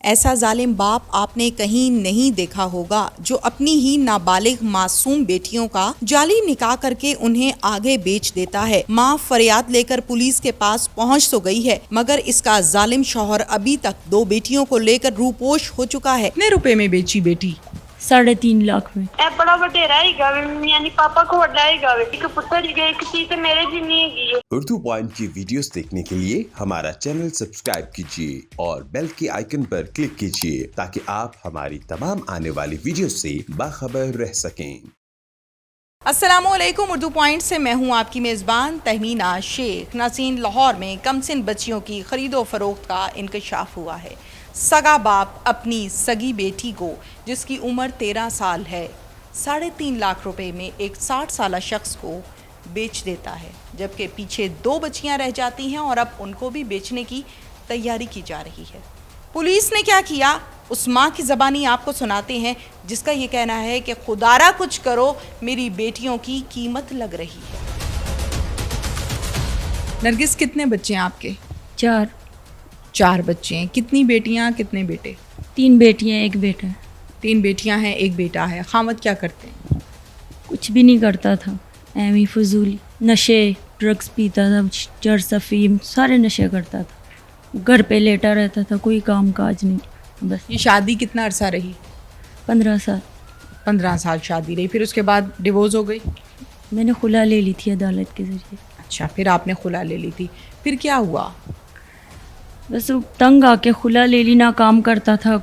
ऐसा जालिम बाप आपने कहीं नहीं देखा होगा जो अपनी ही नाबालिग मासूम बेटियों का जाली निकाह करके उन्हें आगे बेच देता है। माँ फरियाद लेकर पुलिस के पास पहुँच तो गई है, मगर इसका जालिम शौहर अभी तक 2 बेटियों को लेकर रूपोश हो चुका है। कितने रुपए में बेची बेटी? 3.5 लाख में। ਇਹ ਬੜਾ ਵਡੇਰਾ ਹੈਗਾ ਵੇ, ਯਾਨੀ ਪਾਪਾ ਕੋ ਵੱਡਾ ਹੈਗਾ ਵੇ। ਇੱਕ ਪੁੱਤਰ ਹੀ ਇੱਕ ਚੀਜ਼ ਤੇ ਮੇਰੇ ਜਿੰਨੀ ਹੈਗੀ ਹੈ। उर्दू पॉइंट की वीडियोस देखने के लिए हमारा चैनल सब्सक्राइब कीजिए और बेल के आइकन पर क्लिक कीजिए ताकि आप हमारी तमाम आने वाली वीडियोस से बाखबर रह सकें। अस्सलामुअलैकुम, उर्दू पॉइंट से मैं हूं आपकी मेज़बान तहमीना शेख। नाज़रीन, लाहौर में कमसिन बच्चियों की खरीदो फरोख्त का इंकशाफ हुआ है। सगा बाप अपनी सगी बेटी को, जिसकी उम्र 13 साल है, 3.5 लाख रुपए में एक 60 साला शख्स को बेच देता है, जबकि पीछे 2 बच्चियां रह जाती हैं और अब उनको भी बेचने की तैयारी की जा रही है। पुलिस ने क्या किया, उस माँ की ज़बानी आपको सुनाते हैं, जिसका ये कहना है कि खुदारा कुछ करो, मेरी बेटियों की कीमत लग रही है। नरगिस, कितने बच्चे हैं आपके? 4 बच्चे हैं। कितनी बेटियां, कितने बेटे? 3 बेटियां 1 बेटा है। 3 बेटियां हैं, 1 बेटा है। खामद क्या करते हैं? कुछ भी नहीं करता था, एवी फजूल नशे ड्रग्स पीता था, चरस अफीम सारे नशे करता था। घर पे लेटा रहता था, कोई काम काज नहीं। बस ये शादी कितना अरसा रही? 15 साल। 15 साल शादी रही, फिर उसके बाद डिवोर्स हो गई? मैंने खुला ले ली थी अदालत के ज़रिए। अच्छा, फिर आपने खुला ले ली थी, फिर क्या हुआ? बस तंग आके खुला ले ली, ना काम करता था,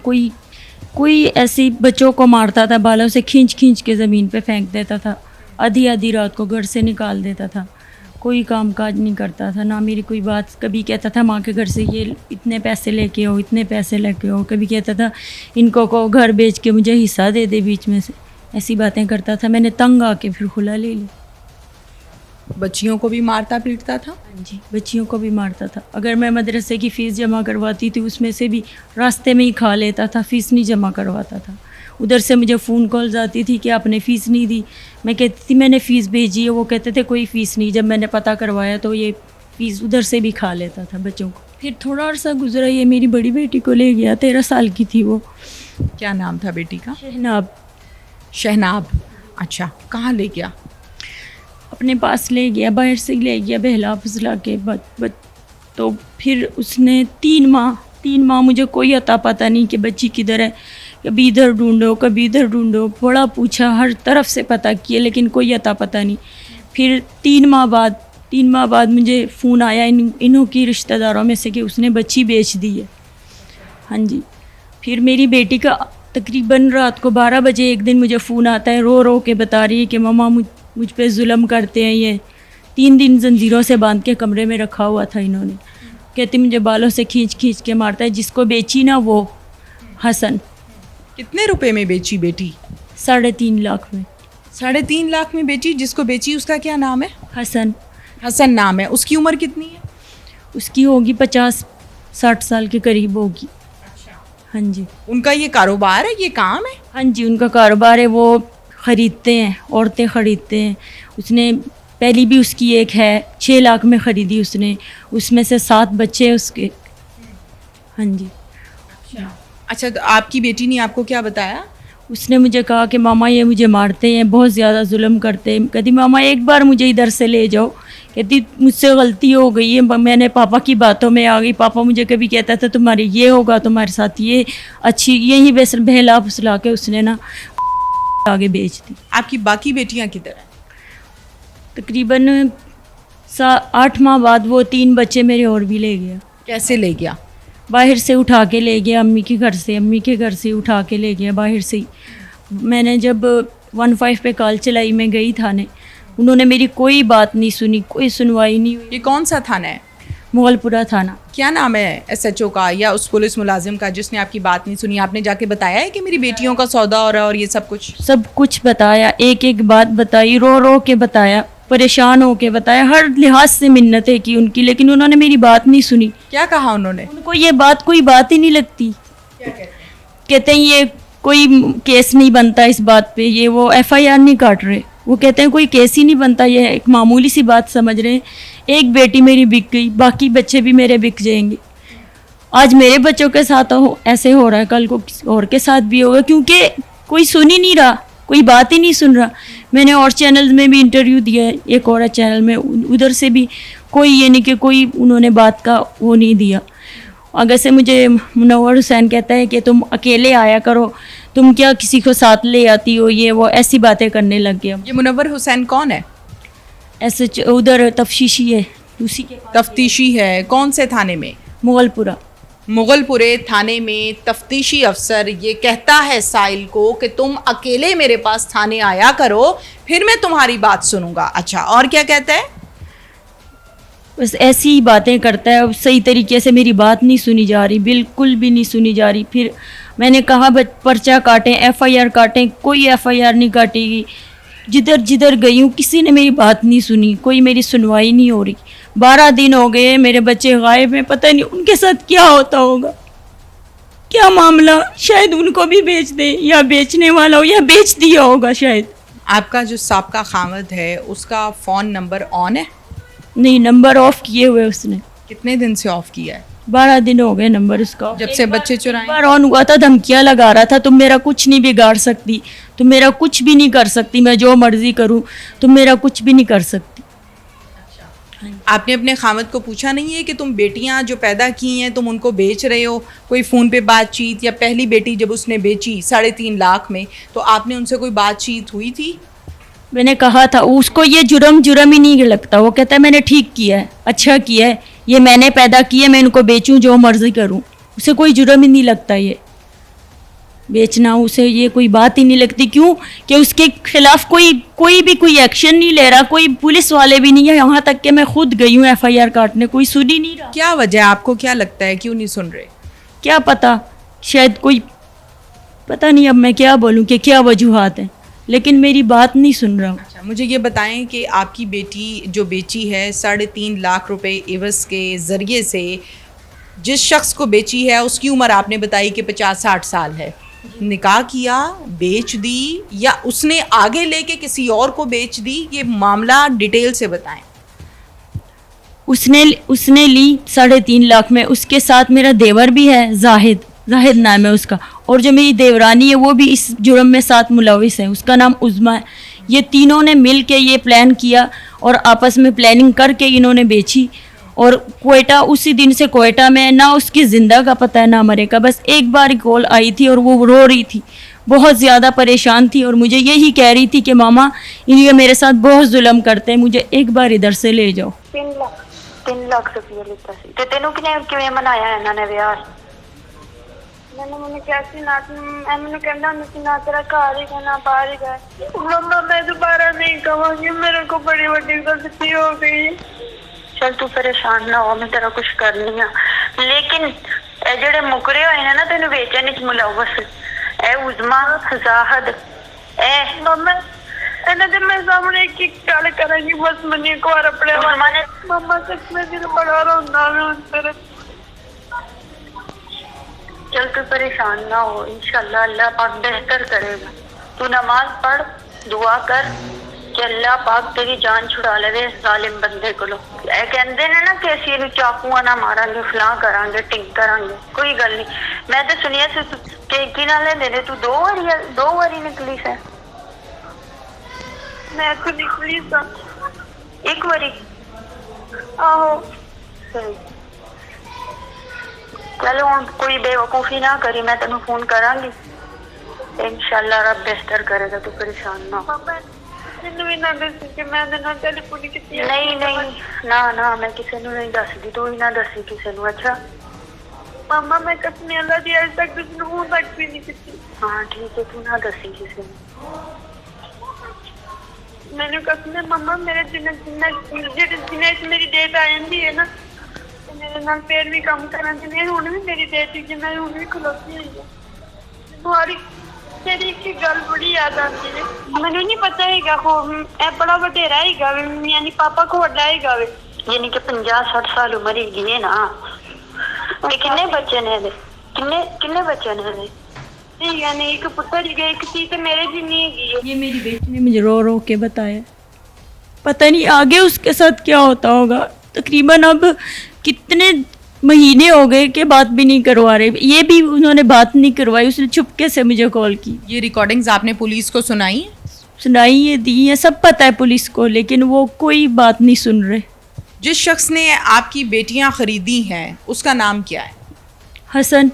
कोई ऐसी बच्चों को मारता था, बालों से खींच खींच के ज़मीन पे फेंक देता था, आधी रात को घर से निकाल देता था, कोई काम काज नहीं करता था, ना मेरी कोई बात। कभी कहता था माँ के घर से ये इतने पैसे लेके आओ, इतने पैसे लेके आओ, कभी कहता था इनको को घर बेच के मुझे हिस्सा दे दे बीच में से, ऐसी बातें करता था। मैंने तंग आके फिर खुला ले ली। बच्चियों को भी मारता पीटता था? हाँ जी, बच्चियों को भी मारता था। अगर मैं मदरसे की फ़ीस जमा करवाती थी, उसमें से भी रास्ते में ही खा लेता था, फ़ीस नहीं जमा करवाता था। उधर से मुझे फ़ोन कॉल्स आती थी कि आपने फ़ीस नहीं दी। मैं कहती थी मैंने फ़ीस भेजी है, वो कहते थे कोई फ़ीस नहीं। जब मैंने पता करवाया तो ये फ़ीस उधर से भी खा लेता था बच्चों को। फिर थोड़ा अर्सा गुजरा, ये मेरी बड़ी बेटी को ले गया, 13 साल की थी वो। क्या नाम था बेटी का? शहनाब। अच्छा, कहाँ ले गया? अपने पास ले गया, बाहर से ले गया बहला फुसला के बाद। तो फिर उसने 3 माह मुझे कोई अता पता नहीं कि बच्ची किधर है। कभी इधर ढूंढो, कभी इधर ढूंढो, बड़ा पूछा, हर तरफ से पता किया, लेकिन कोई अता पता नहीं। फिर 3 माह बाद मुझे फ़ोन आया इन्हों की रिश्तेदारों में से कि उसने बच्ची बेच दी है। हाँ जी। फिर मेरी बेटी का तकरीबन रात को 12 बजे एक दिन मुझे फ़ोन आता है, रो के बता रही है कि मम्मा मुझ पे जुल्म करते हैं। ये 3 दिन जंजीरों से बांध के कमरे में रखा हुआ था इन्होंने। कहती मुझे बालों से खींच के मारता है। जिसको बेची ना वो हसन। कितने रुपए में बेची बेटी? 3.5 लाख में। 3.5 लाख में बेची। जिसको बेची उसका क्या नाम है? हसन नाम है। उसकी उम्र कितनी है? उसकी होगी 50-60 साल के करीब होगी। हाँ जी। उनका ये कारोबार है, ये काम है? हाँ जी, उनका कारोबार है, वो ख़रीदते हैं, औरतें ख़रीदते हैं। उसने पहली भी उसकी एक है 6 लाख में ख़रीदी उसने, उसमें से 7 बच्चे हैं उसके। हाँ जी। अच्छा, तो आपकी बेटी ने आपको क्या बताया? उसने मुझे कहा कि मामा ये मुझे मारते हैं, बहुत ज़्यादा जुल्म करते हैं। कहती मामा एक बार मुझे इधर से ले जाओ। कहती मुझसे गलती हो गई है, मैंने पापा की बातों में आ गई। पापा मुझे कभी कहता था तुम्हारे ये होगा, तुम्हारे साथ ये अच्छी, यही वैसे बहला फुसला के उसने ना आगे बेच दी। आपकी बाकी बेटियां किधर हैं? तकरीबन 8 माह बाद वो 3 बच्चे मेरे और भी ले गया। कैसे ले गया? बाहर से उठा के ले गया, अम्मी के घर से उठा के ले गया बाहर से ही। मैंने जब 15 पे कॉल चलाई, मैं गई थाने, उन्होंने मेरी कोई बात नहीं सुनी, कोई सुनवाई नहीं हुई। ये कौन सा थाना है? मोगलपुरा थाना। क्या नाम है SHO का या उस पुलिस मुलाजिम का जिसने आपकी बात नहीं सुनी? आपने जाके बताया है कि मेरी बेटियों का सौदा हो रहा है और ये सब कुछ बताया, एक बात बताई, रो के बताया, परेशान हो के बताया, हर लिहाज से मिन्नतें की उनकी, लेकिन उन्होंने मेरी बात नहीं सुनी। क्या कहा उन्होंने? उनको ये बात कोई बात ही नहीं लगती। कहते हैं ये कोई केस नहीं बनता इस बात पे, ये वो FIR नहीं काट रहे। वो कहते हैं कोई केस ही नहीं बनता, ये एक मामूली सी बात समझ रहे हैं। एक बेटी मेरी बिक गई, बाकी बच्चे भी मेरे बिक जाएंगे। आज मेरे बच्चों के साथ ऐसे हो रहा है, कल को किसी और के साथ भी होगा, क्योंकि कोई सुन ही नहीं रहा, कोई बात ही नहीं सुन रहा। मैंने और चैनल्स में भी इंटरव्यू दिया है, एक और चैनल में, उधर से भी कोई ये नहीं कि कोई उन्होंने बात का वो नहीं दिया। अगर से मुझे मुनव्वर हुसैन कहता है कि तुम अकेले आया करो, तुम क्या किसी को साथ ले आती हो, ये वो ऐसी बातें करने लग गया। ये मुनव्वर हुसैन कौन है? ऐसे उधर तफ्तीशी है, उसी के तफ्तीशी है, कौन से थाने में? मुगलपुरा। मुगलपुरे थाने में तफ्तीशी अफसर ये कहता है साहिल को कि तुम अकेले मेरे पास थाने आया करो, फिर मैं तुम्हारी बात सुनूंगा। अच्छा, और क्या कहता है? बस ऐसी ही बातें करता है, सही तरीके से मेरी बात नहीं सुनी जा रही, बिल्कुल भी नहीं सुनी जा रही। फिर मैंने कहा पर्चा काटें, एफआईआर काटें, कोई एफआईआर नहीं काटेगी। जिधर जिधर गई हूँ किसी ने मेरी बात नहीं सुनी, कोई मेरी सुनवाई नहीं हो रही। 12 दिन हो गए, मेरे बच्चे गायब हैं, पता नहीं उनके साथ क्या होता होगा, क्या मामला। शायद उनको भी बेच दे, या बेचने वाला हो या बेच दिया होगा शायद। आपका जो साबका खामद है उसका फ़ोन नंबर ऑन है? नहीं, नंबर ऑफ किए हुए उसने। कितने दिन से ऑफ किया है? 12 दिन हो गए नंबर उसका। जब से बच्चे चुराए? एक बार ऑन हुआ था, धमकियां लगा रहा था, तुम मेरा कुछ नहीं बिगाड़ सकती, तुम मेरा कुछ भी नहीं कर सकती, मैं जो मर्जी करूं, तुम मेरा कुछ भी नहीं कर सकती। आपने अपने खामद को पूछा नहीं है कि तुम बेटियां जो पैदा की हैं तुम उनको बेच रहे हो? कोई फ़ोन पे बातचीत, या पहली बेटी जब उसने बेची 3.5 लाख में, तो आपने उनसे कोई बातचीत हुई थी? मैंने कहा था, उसको ये जुर्म ही नहीं लगता। वो कहता है मैंने ठीक किया है, अच्छा किया है, ये मैंने पैदा किया, मैं इनको बेचूं, जो मर्जी करूं। उसे कोई जुर्म ही नहीं लगता ये बेचना, उसे ये कोई बात ही नहीं लगती। क्यों कि उसके खिलाफ कोई भी एक्शन नहीं ले रहा, कोई पुलिस वाले भी नहीं है। यहाँ तक कि मैं खुद गई हूँ एफआईआर काटने, कोई सुन ही नहीं रहा। क्या वजह, आपको क्या लगता है क्यों नहीं सुन रहे? क्या पता, शायद कोई, पता नहीं अब मैं क्या बोलूँ कि क्या वजूहात हैं, लेकिन मेरी बात नहीं सुन रहा हूँ। अच्छा, मुझे ये बताएं कि आपकी बेटी जो बेची है 3.5 लाख रुपए एवज के ज़रिए से, जिस शख्स को बेची है उसकी उम्र आपने बताई कि 50-60 साल है। निकाह किया, बेच दी, या उसने आगे लेके किसी और को बेच दी? ये मामला डिटेल से बताएं। उसने ली 3.5 लाख में। उसके साथ मेरा देवर भी है, जाहिद नाम है उसका, और जो मेरी देवरानी है वो भी इस जुर्म में साथ मुलविस है, उसका नाम उज़्मा है। ये तीनों ने मिल के ये प्लान किया और आपस में प्लानिंग करके इन्होंने बेची। और कोयटा, उसी दिन से कोयटा में ना उसकी ज़िंदा का पता है ना मरे का। बस एक बार कॉल आई थी और वो रो रही थी, बहुत ज़्यादा परेशान थी, और मुझे यही कह रही थी कि मामा ये मेरे साथ बहुत जुल्म करते हैं, मुझे एक बार इधर से ले जाओ। 3 ਲੱਖ ਰੁਪਏ ਲਿੱਤਾ ਸੀ ਤੇ ਤੈਨੂੰ ਕਿਵੇਂ ਮਨਾਇਆ ਇਹਨਾਂ ਨੇ ਵਿਆਹ? ਮੈਨੂੰ ਕਿਹਾ ਸੀ ਨਾ, ਮੈਨੂੰ ਕਹਿੰਦਾ ਹੁੰਦਾ ਸੀ ਨਾ ਤੇਰਾ ਘਰ ਹੀ ਨਾ ਬਾਹਰ ਹੀ ਗਏ। ਮੰਮਾ ਮੈਂ ਦੁਬਾਰਾ ਨਹੀਂ ਕਵਾਂਗੀ, ਮੇਰੇ ਕੋ ਬੜੀ ਵੱਡੀ ਗਲਤੀ ਹੋ ਗਈ। चल तू परेशान ना हो, मैं तेरा कुछ करनी आ, लेकिन ਇਹ ਜਿਹੜੇ ਮੁਕਰੇ ਹੋਏ ਨੇ ਨਾ ਤੈਨੂੰ ਵੇਚਣ ਵਿੱਚ ਮੁਲਵਸ, ਇਹ ਉਜ਼ਮਾ, ਜ਼ਾਹਦ, ਇਹ ਮੰਮਾ ਇਹਨਾਂ ਦੇ ਮੈਂ ਸਾਹਮਣੇ ਇੱਕ ਗੱਲ ਕਰਾਂਗੀ, ਬਸ ਮੈਨੂੰ ਇੱਕ ਵਾਰ ਆਪਣੇ ਮੰਮਾ ਨੇ, ਮੰਮਾ ਸੱਚ ਮੈਂ ਦਿਲ ਬੜਾ ਰੋਂਦਾ ਮੈਂ ਹੁਣ ਤੇਰੇ। चल तू परेशान ना हो, इंशाल्लाह अल्लाह पाक बेहतर करेगा। तू नमाज पढ़, दुआ कर कि अल्लाह पाक तेरी जान छुड़ा लेवे इस जालिम बंदे कोलों। ਇਹ ਕਹਿੰਦੇ ਨੇ ਨਾ ਕਿ ਅਸੀਂ ਇਹਨੂੰ ਚਾਕੂਆਂ ਨਾਲ ਮਾਰਾਂਗੇ, ਫਲਾਂ ਕਰਾਂਗੇ, ਟਿੰਗ ਕਰਾਂਗੇ, ਕੋਈ ਗੱਲ ਨਹੀਂ। ਮੈਂ ਤਾਂ ਸੁਣਿਆ ਸੀ ਕਿ ਕੀ ਨਾਲ ਲੈਂਦੇ ਨੇ, ਤੂੰ 2 ਵਾਰੀ ਨਿਕਲੀ ਸੈਂ। ਮੈਂ ਤਾਂ ਨਿਕਲੀ ਸਾਂ 1 ਵਾਰੀ। ਆਹੋ ਸਹੀ। चलो हम कोई बेवकूफ़ी ना करी, मैं तेन फोन करांगी, इंशाल्लाह रब बेहतर करेगा, तू परेशान ना हो। नहीं ना मैं किसी को नहीं दसदी, तू ही ना दसी किसी को। अच्छा मामा मैं कसम अल्लाह दी आज तक किसी को तक भी नहीं की। हाँ ठीक है, तू ना दसी किसी को। मैंने कसम मामा मेरे जिन्हें मेरी डेट आ जाती है ना, मेरे नाल फिर भी काम करना चाहिए। हुण भी मेरी डेट जी, मैं हुण भी खलोती हुई है। तुम्हारी तेरी एक गल बड़ी याद आती है, मैनू नहीं पता हैगा ए बड़ा वडेरा हैगा, यानी पापा को वड्डा हैगा, यानी कि 50-60 साल उम्र हैगी है ना। ते किन्ने बच्चे ने दे, किन्ने बच्चे ने दे? यानी एक पुत्र ही एक थी ते मेरे जिन्नी हैगी है। ये मेरी बेटी ने मुझे रो रो के बताया, पता नहीं आगे उसके साथ क्या होता होगा। तकरीबन अब कितने महीने हो गए कि बात भी नहीं करवा रहे, ये भी उन्होंने बात नहीं करवाई, उसने चुपके से मुझे कॉल की। ये रिकॉर्डिंग्स आपने पुलिस को सुनाई? सुनाई है, दी है, सब पता है पुलिस को, लेकिन वो कोई बात नहीं सुन रहे। जिस शख्स ने आपकी बेटियां खरीदी हैं उसका नाम क्या है? हसन।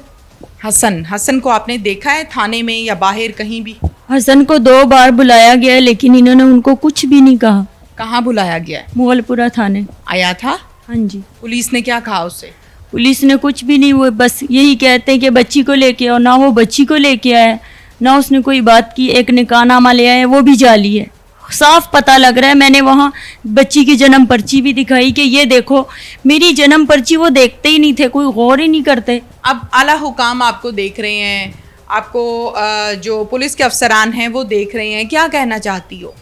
हसन को आपने देखा है थाने में या बाहर कहीं भी? हसन को 2 बार बुलाया गया है, लेकिन इन्होंने उनको कुछ भी नहीं कहा। कहाँ बुलाया गया है? मोगलपुरा थाने आया था? हाँ जी। पुलिस ने क्या कहा उससे? पुलिस ने कुछ भी नहीं, वो बस यही कहते हैं कि बच्ची को लेके आओ, ना वो बच्ची को लेके आया, ना उसने कोई बात की। एक निकाहनामा ले आए, वो भी जाली है, साफ पता लग रहा है। मैंने वहाँ बच्ची की जन्म पर्ची भी दिखाई कि ये देखो मेरी जन्म पर्ची, वो देखते ही नहीं थे, कोई गौर ही नहीं करते। अब आला हुकाम आपको देख रहे हैं, आपको जो पुलिस के अफसरान हैं वो देख रहे हैं, क्या कहना चाहती हो?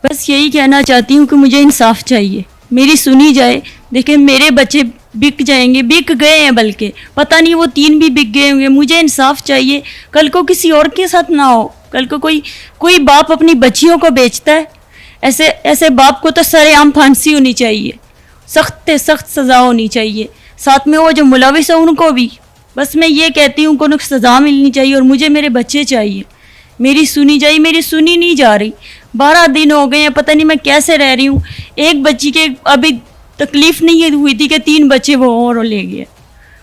बस यही कहना चाहती हूँ कि मुझे इंसाफ चाहिए, मेरी सुनी जाए। देखिए मेरे बच्चे बिक जाएंगे, बिक गए हैं, बल्कि पता नहीं वो 3 भी बिक गए होंगे। मुझे इंसाफ चाहिए, कल को किसी और के साथ ना हो। कल को कोई बाप अपनी बच्चियों को बेचता है, ऐसे बाप को तो सरेआम फांसी होनी चाहिए, सख्त से सख्त सज़ा होनी चाहिए। साथ में वो जो मुलविस है उनको भी, बस मैं ये कहती हूँ उनको सज़ा मिलनी चाहिए। और मुझे मेरे बच्चे चाहिए, मेरी सुनी जाए, मेरी सुनी नहीं जा रही। 12 दिन हो गए हैं, पता नहीं मैं कैसे रह रही हूँ। एक बच्ची के अभी तकलीफ़ नहीं हुई थी कि 3 बच्चे वो और ले गए।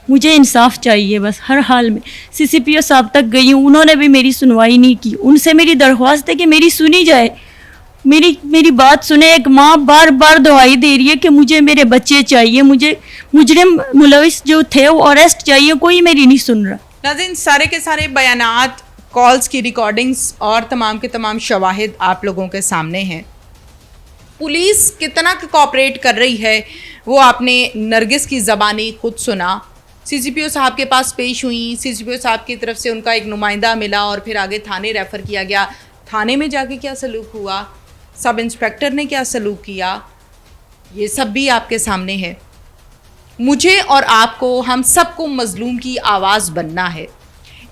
मुझे इंसाफ चाहिए बस हर हाल में। CCPO साहब तक गई हूँ, उन्होंने भी मेरी सुनवाई नहीं की। उनसे मेरी दरख्वास्त है कि मेरी सुनी जाए, मेरी बात सुने। एक माँ बार बार दुआई दे रही है कि मुझे मेरे बच्चे चाहिए, मुझे मुजरिम मुलविस जो थे वो अरेस्ट चाहिए, कोई मेरी नहीं सुन रहा। नाज़रीन, सारे के सारे बयानात, कॉल्स की रिकॉर्डिंग्स और तमाम के तमाम शवाहिद आप लोगों के सामने हैं। पुलिस कितना कोऑपरेट कर रही है वो आपने नरगिस की ज़बानी खुद सुना। CCPO साहब के पास पेश हुई, CCPO साहब की तरफ से उनका एक नुमाइंदा मिला और फिर आगे थाने रेफ़र किया गया। थाने में जाके क्या सलूक हुआ, सब इंस्पेक्टर ने क्या सलूक किया, ये सब भी आपके सामने है। मुझे और आपको, हम सबको मज़लूम की आवाज़ बनना है।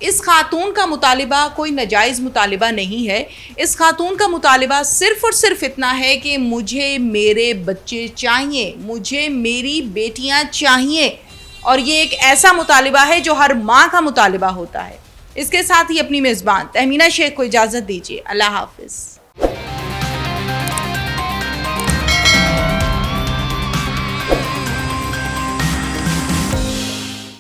इस खातून का मुतालिबा कोई नाजायज़ मुतालिबा नहीं है। इस खातून का मुतालिबा सिर्फ़ और सिर्फ इतना है कि मुझे मेरे बच्चे चाहिए, मुझे मेरी बेटियां चाहिए। और ये एक ऐसा मुतालिबा है जो हर माँ का मुतालिबा होता है। इसके साथ ही अपनी मेज़बान तहमीना शेख को इजाज़त दीजिए। अल्लाह हाफ़िज़।